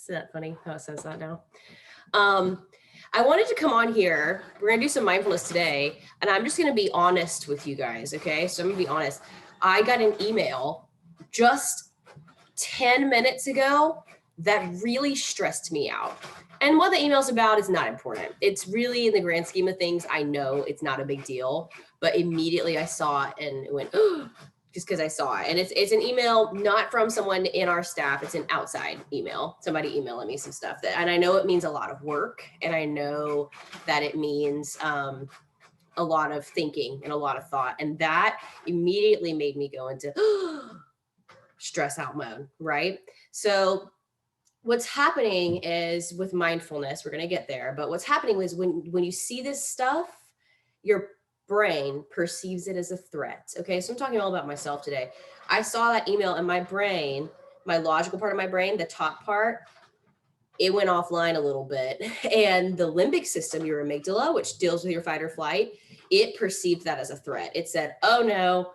Isn't that funny how it says that now? I wanted to come on here. We're going to do some mindfulness today. And I'm just going to be honest with you guys. Okay. So I'm going to be honest. I got an email just 10 minutes ago that really stressed me out. And what the email's about is not important. It's really, in the grand scheme of things, I know it's not a big deal, but immediately I saw it and it went, just because I saw it. And it's an email not from someone in our staff. It's an outside email, somebody emailing me some stuff and I know it means a lot of work, and I know that it means a lot of thinking and a lot of thought. And that immediately made me go into stress out mode, right? So what's happening is, with mindfulness, we're going to get there, but what's happening is when you see this stuff, your brain perceives it as a threat. Okay, so I'm talking all about myself today. I saw that email and my brain, my logical part of my brain, the top part, it went offline a little bit. And the limbic system, your amygdala, which deals with your fight or flight, it perceived that as a threat. It said, oh no,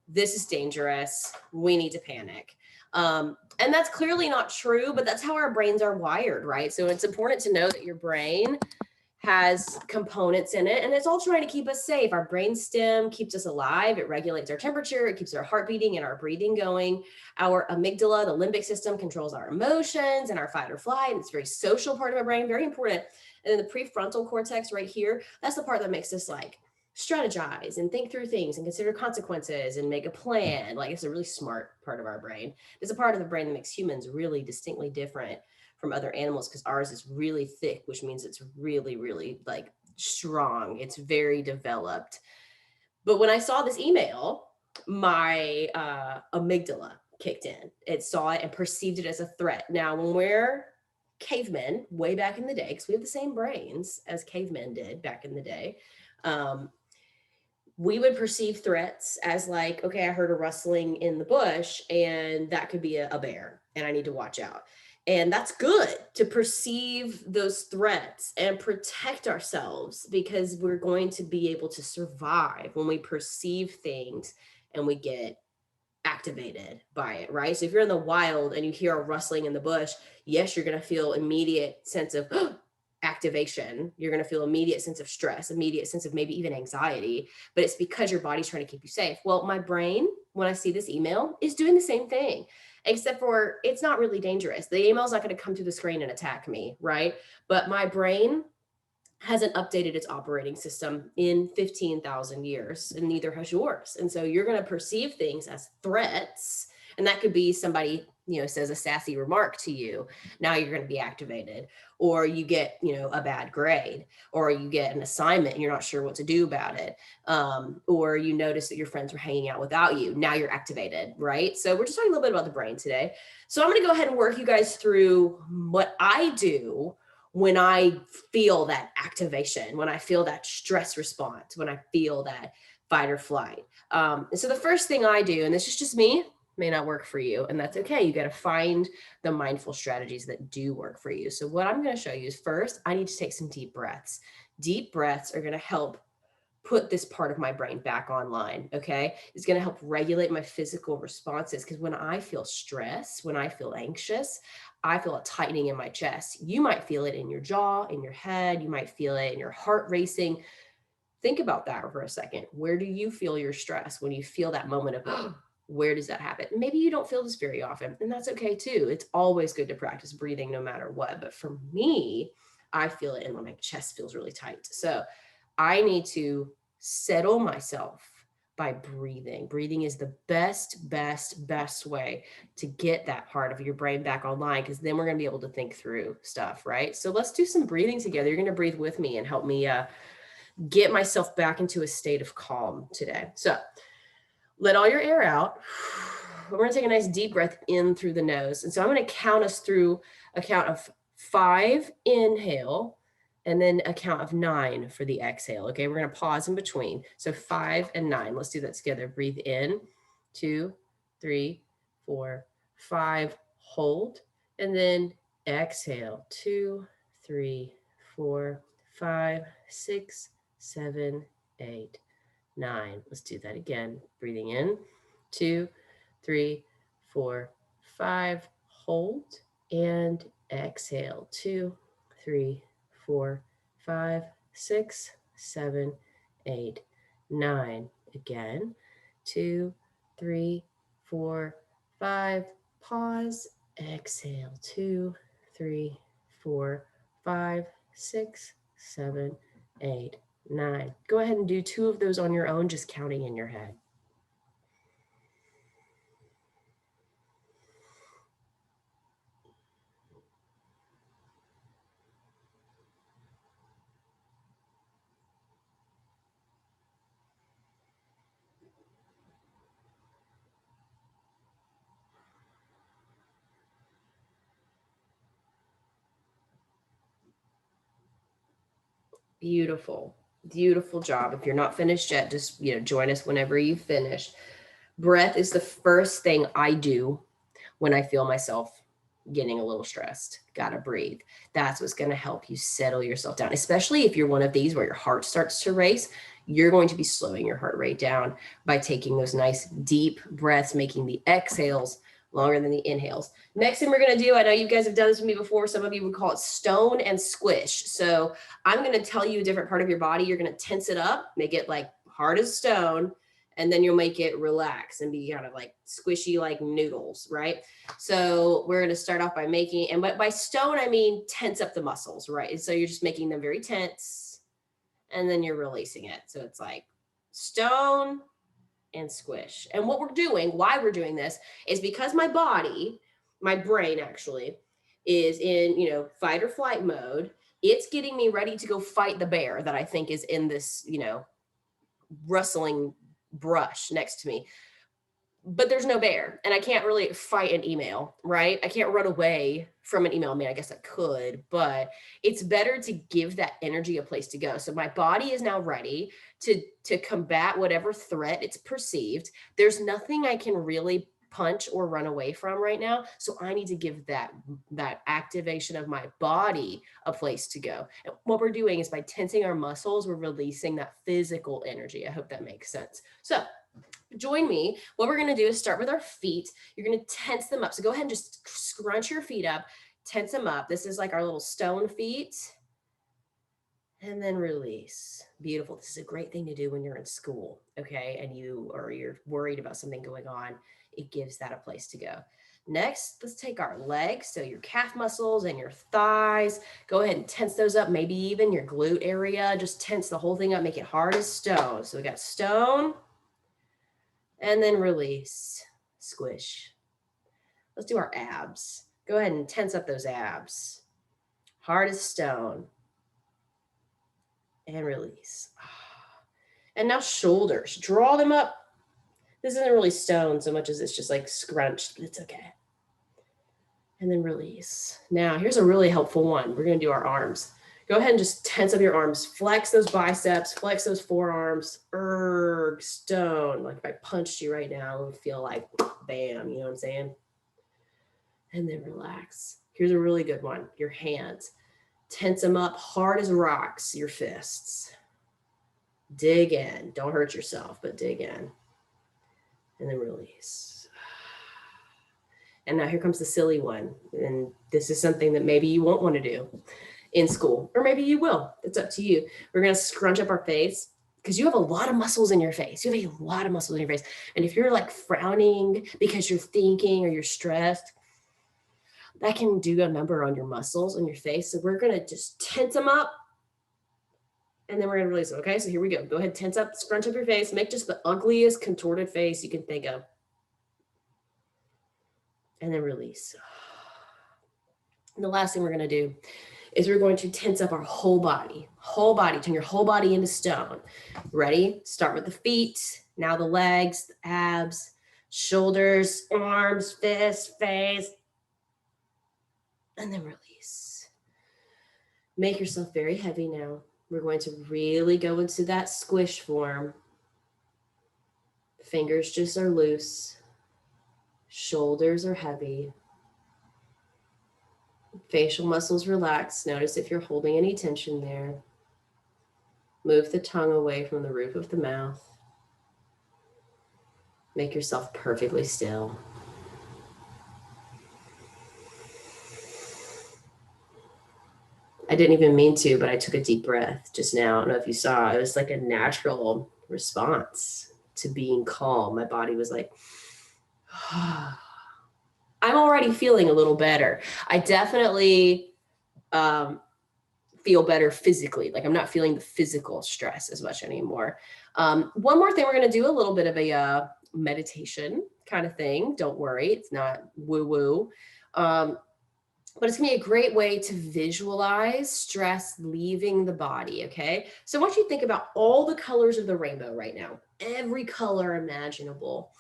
this is dangerous. We need to panic. And that's clearly not true, but that's how our brains are wired, right? So it's important to know that your brain has components in it, and it's all trying to keep us safe. Our brainstem keeps us alive. It regulates our temperature. It keeps our heart beating and our breathing going. Our amygdala, the limbic system, controls our emotions and our fight or flight. And it's a very social part of our brain, very important. And then the prefrontal cortex right here, that's the part that makes us like strategize and think through things and consider consequences and make a plan. Like, it's a really smart part of our brain. It's a part of the brain that makes humans really distinctly different from other animals, because ours is really thick, which means it's really, really like strong. It's very developed. But when I saw this email, my amygdala kicked in. It saw it and perceived it as a threat. Now, when we're cavemen way back in the day, because we have the same brains as cavemen did back in the day, we would perceive threats as like, okay, I heard a rustling in the bush and that could be a bear and I need to watch out. And that's good to perceive those threats and protect ourselves, because we're going to be able to survive when we perceive things and we get activated by it, right? So if you're in the wild and you hear a rustling in the bush, yes, you're going to feel immediate sense of activation. You're going to feel immediate sense of stress, immediate sense of maybe even anxiety, but it's because your body's trying to keep you safe. Well, my brain, when I see this email, is doing the same thing, except for it's not really dangerous. The email's not going to come through the screen and attack me, right? But my brain hasn't updated its operating system in 15,000 years, and neither has yours. And so you're going to perceive things as threats. And that could be somebody, says a sassy remark to you. Now you're going to be activated, or you get, a bad grade, or you get an assignment and you're not sure what to do about it. Or you notice that your friends were hanging out without you. Now you're activated, right? So we're just talking a little bit about the brain today. So I'm going to go ahead and work you guys through what I do when I feel that activation, when I feel that stress response, when I feel that fight or flight. And so the first thing I do, and this is just me, may not work for you, and that's okay. You got to find the mindful strategies that do work for you. So what I'm going to show you is, first, I need to take some deep breaths. Deep breaths are going to help put this part of my brain back online. Okay. It's going to help regulate my physical responses. Because when I feel stress, when I feel anxious, I feel a tightening in my chest. You might feel it in your jaw, in your head. You might feel it in your heart racing. Think about that for a second. Where do you feel your stress when you feel that moment of, where does that happen? Maybe you don't feel this very often, and that's okay too. It's always good to practice breathing no matter what. But for me, I feel it and when my chest feels really tight. So I need to settle myself by breathing. Breathing is the best way to get that part of your brain back online, because then we're going to be able to think through stuff, right? So let's do some breathing together. You're going to breathe with me and help me get myself back into a state of calm today. So let all your air out. We're going to take a nice deep breath in through the nose. And so I'm going to count us through a count of 5, inhale, and then a count of 9 for the exhale. Okay, we're going to pause in between. So 5 and 9. Let's do that together. Breathe in, 2, 3, 4, 5. Hold, and then exhale. 2, 3, 4, 5, 6, 7, 8, 9. Let's do that again. Breathing in, 2, 3, 4, 5. Hold, and Exhale, 2, 3, 4, 5, 6, 7, 8, 9. Again, 2, 3, 4, 5. Pause. Exhale, 2, 3, 4, 5, 6, 7, 8, 9. Go ahead and do 2 of those on your own, just counting in your head. Beautiful. Beautiful job. If you're not finished yet, just join us whenever you finish. Breath is the first thing I do when I feel myself getting a little stressed. Gotta breathe. That's what's going to help you settle yourself down, especially if you're one of these where your heart starts to race. You're going to be slowing your heart rate down by taking those nice deep breaths, making the exhales longer than the inhales. Next thing we're going to do, I know you guys have done this with me before. Some of you would call it stone and squish. So I'm going to tell you a different part of your body. You're going to tense it up, make it like hard as stone, and then you'll make it relax and be kind of like squishy, like noodles, right? So we're going to start off by making, and by stone, I mean tense up the muscles, right? And so you're just making them very tense, and then you're releasing it. So it's like stone and squish. And what we're doing, why we're doing this, is because my body, my brain actually, is in, fight or flight mode. It's getting me ready to go fight the bear that I think is in this, rustling brush next to me. But there's no bear, and I can't really fight an email, right? I can't run away from an email. I mean, I guess I could, but it's better to give that energy a place to go. So my body is now ready to combat whatever threat it's perceived. There's nothing I can really punch or run away from right now. So I need to give that activation of my body a place to go. And what we're doing is by tensing our muscles, we're releasing that physical energy. I hope that makes sense. So join me. What we're going to do is start with our feet. You're going to tense them up. So go ahead and just scrunch your feet up, tense them up. This is like our little stone feet. And then release. Beautiful. This is a great thing to do when you're in school, okay? And you're worried about something going on. It gives that a place to go. Next, let's take our legs. So your calf muscles and your thighs. Go ahead and tense those up. Maybe even your glute area. Just tense the whole thing up. Make it hard as stone. So we got stone. And then release, squish. Let's do our abs. Go ahead and tense up those abs. Hard as stone. And release. And now shoulders. Draw them up. This isn't really stone so much as it's just like scrunched, but it's okay. And then release. Now, here's a really helpful one. We're going to do our arms. Go ahead and just tense up your arms. Flex those biceps. Flex those forearms. Stone. Like if I punched you right now, it would feel like bam. You know what I'm saying? And then relax. Here's a really good one. Your hands. Tense them up hard as rocks. Your fists. Dig in. Don't hurt yourself, but dig in. And then release. And now here comes the silly one. And this is something that maybe you won't want to do in school, or maybe you will. It's up to you. We're going to scrunch up our face because you have a lot of muscles in your face. You have a lot of muscles in your face. And if you're like frowning because you're thinking or you're stressed, that can do a number on your muscles on your face. So we're going to just tense them up and then we're going to release them. Okay. So here we go. Go ahead, tense up, scrunch up your face, make just the ugliest contorted face you can think of. And then release. And the last thing we're going to do is we're going to tense up our whole body, turn your whole body into stone. Ready? Start with the feet. Now the legs, the abs, shoulders, arms, fists, face, and then release. Make yourself very heavy now. We're going to really go into that squish form. Fingers just are loose. Shoulders are heavy. Facial muscles relax. Notice if you're holding any tension there. Move the tongue away from the roof of the mouth. Make yourself perfectly still. I didn't even mean to, but I took a deep breath just now. I don't know if you saw, it was like a natural response to being calm. My body was like, I'm already feeling a little better. I definitely feel better physically. Like I'm not feeling the physical stress as much anymore. One more thing, we're going to do a little bit of a meditation kind of thing. Don't worry, it's not woo woo. But it's gonna be a great way to visualize stress leaving the body, okay? So I want you to think about all the colors of the rainbow right now, every color imaginable.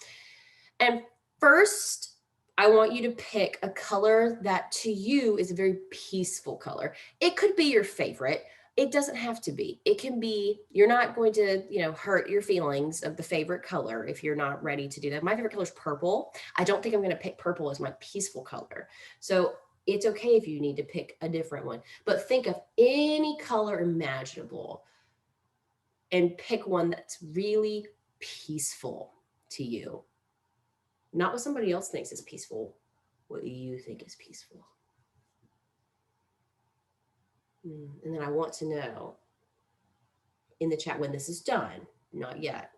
And first, I want you to pick a color that to you is a very peaceful color. It could be your favorite. It doesn't have to be. It can be, you're not going to, hurt your feelings of the favorite color if you're not ready to do that. My favorite color is purple. I don't think I'm going to pick purple as my peaceful color. So it's okay if you need to pick a different one, but think of any color imaginable and pick one that's really peaceful to you. Not what somebody else thinks is peaceful, what you think is peaceful. And then I want to know in the chat when this is done, not yet.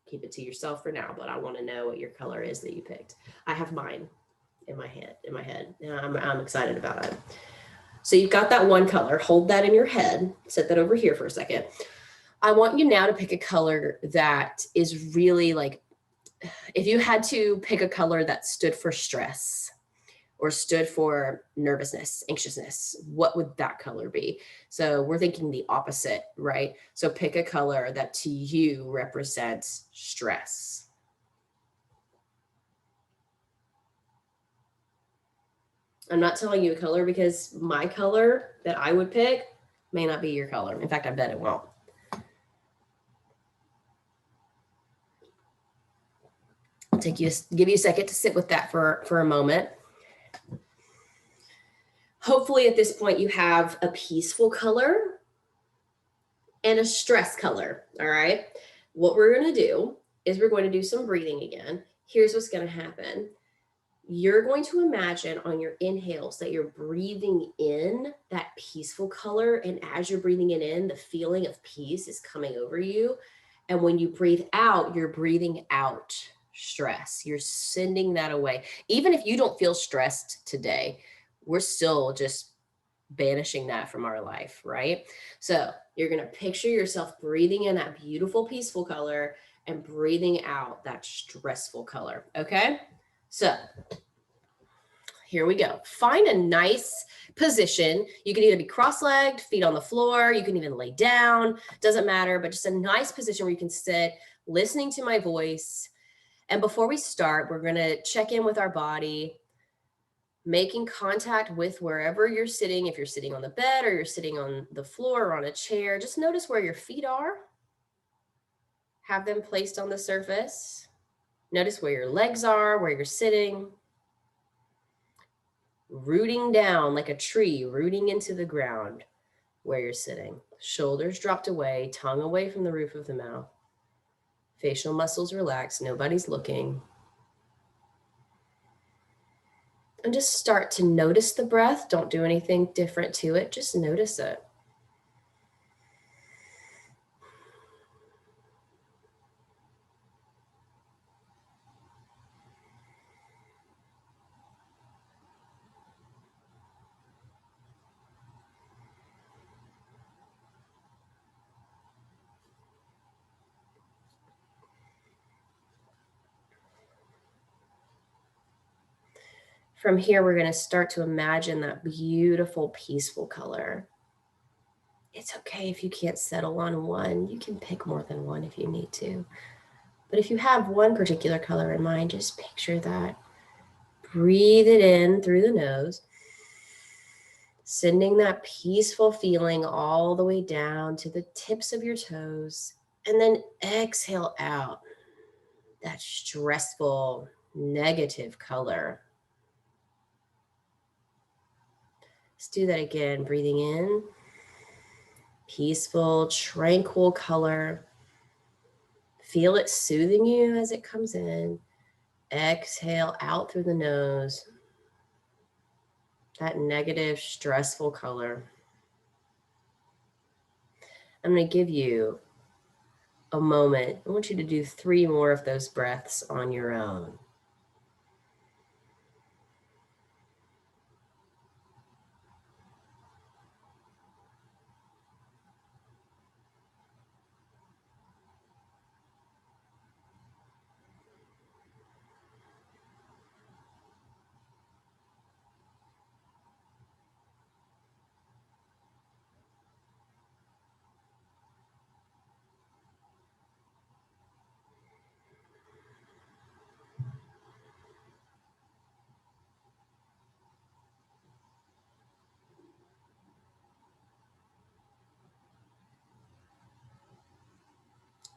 Keep it to yourself for now, but I want to know what your color is that you picked. I have mine in my head, and I'm excited about it. So you've got that one color, hold that in your head, set that over here for a second. I want you now to pick a color that is really like, if you had to pick a color that stood for stress or stood for nervousness, anxiousness, what would that color be? So we're thinking the opposite, right? So pick a color that to you represents stress. I'm not telling you a color because my color that I would pick may not be your color. In fact, I bet it won't. I'll give you a second to sit with that for a moment. Hopefully at this point you have a peaceful color and a stress color, all right? What we're gonna do is we're going to do some breathing again. Here's what's gonna happen. You're going to imagine on your inhales that you're breathing in that peaceful color. And as you're breathing it in, the feeling of peace is coming over you. And when you breathe out, you're breathing out stress. You're sending that away. Even if you don't feel stressed today, we're still just banishing that from our life, right? So you're going to picture yourself breathing in that beautiful, peaceful color and breathing out that stressful color, okay? So here we go. Find a nice position. You can either be cross-legged, feet on the floor. You can even lay down. Doesn't matter, but just a nice position where you can sit, listening to my voice. And before we start, we're going to check in with our body, making contact with wherever you're sitting. If you're sitting on the bed or you're sitting on the floor or on a chair, just notice where your feet are. Have them placed on the surface. Notice where your legs are, where you're sitting. Rooting down like a tree, rooting into the ground where you're sitting. Shoulders dropped away, tongue away from the roof of the mouth. Facial muscles relaxed, nobody's looking. And just start to notice the breath. Don't do anything different to it, just notice it. From here, we're going to start to imagine that beautiful, peaceful color. It's okay if you can't settle on one. You can pick more than one if you need to. But if you have one particular color in mind, just picture that. Breathe it in through the nose, sending that peaceful feeling all the way down to the tips of your toes. And then exhale out that stressful, negative color. Let's do that again. Breathing in, peaceful, tranquil color. Feel it soothing you as it comes in. Exhale out through the nose. That negative, stressful color. I'm going to give you a moment. I want you to do 3 more of those breaths on your own.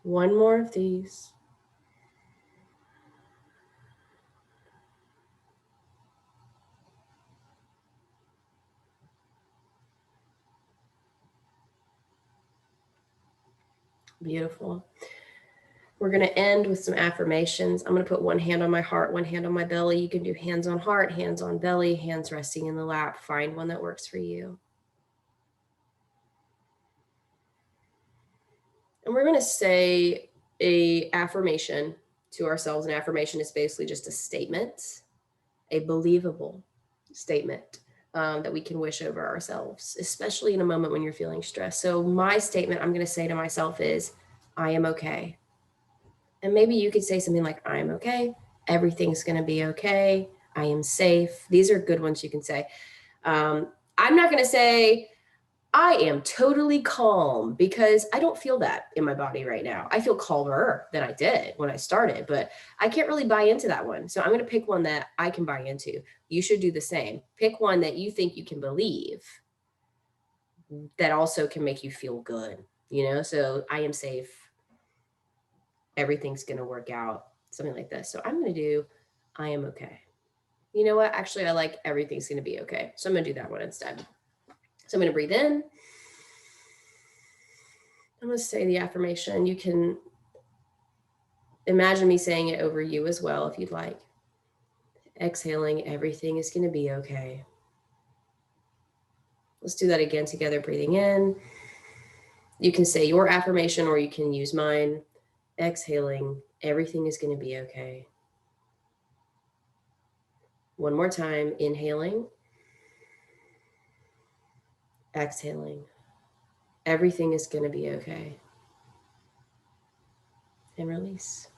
One more of these. Beautiful. We're going to end with some affirmations. I'm going to put one hand on my heart, one hand on my belly. You can do hands on heart, hands on belly, hands resting in the lap. Find one that works for you. And we're going to say a affirmation to ourselves. An affirmation is basically just a statement, a believable statement that we can wish over ourselves, especially in a moment when you're feeling stressed. So my statement I'm going to say to myself is, I am okay. And maybe you could say something like, I am okay. Everything's going to be okay. I am safe. These are good ones you can say. I'm not going to say, I am totally calm, because I don't feel that in my body right now. I feel calmer than I did when I started, but I can't really buy into that one. So I'm going to pick one that I can buy into. You should do the same. Pick one that you think you can believe that also can make you feel good, So I am safe. Everything's going to work out, something like this. So I'm going to do, I am okay. You know what? Actually, I like everything's going to be okay. So I'm going to do that one instead. So I'm going to breathe in. I'm going to say the affirmation. You can imagine me saying it over you as well, if you'd like. Exhaling, everything is going to be okay. Let's do that again together, breathing in. You can say your affirmation or you can use mine. Exhaling, everything is going to be okay. One more time, inhaling. Exhaling, everything is going to be okay. And release.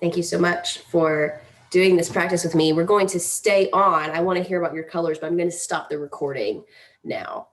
Thank you so much for doing this practice with me. We're going to stay on. I want to hear about your colors, but I'm going to stop the recording now.